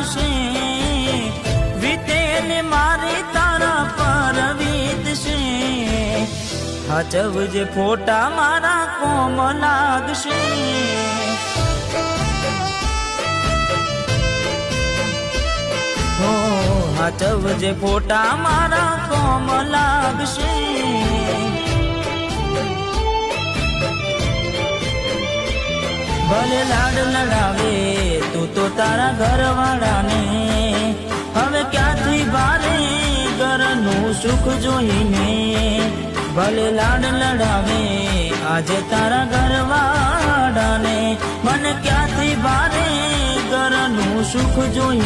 લાગશે, વીતેલી મારી તારા પર વીતશે, હાચવજે ફોટા મારા કોમ લાગશે. હો હાચવજે ફોટા મારા કોમ લાગશે. ભલે લાડ લડાવે તું તો તારા ઘરવાળાને, હવે ક્યાંથી ભારે ઘરનું સુખ જોઈને. ભલે લાડ લડાવે આજે તારા ઘરવાળાને, મને ક્યાંથી ભારે ઘરનું સુખ જોઈને.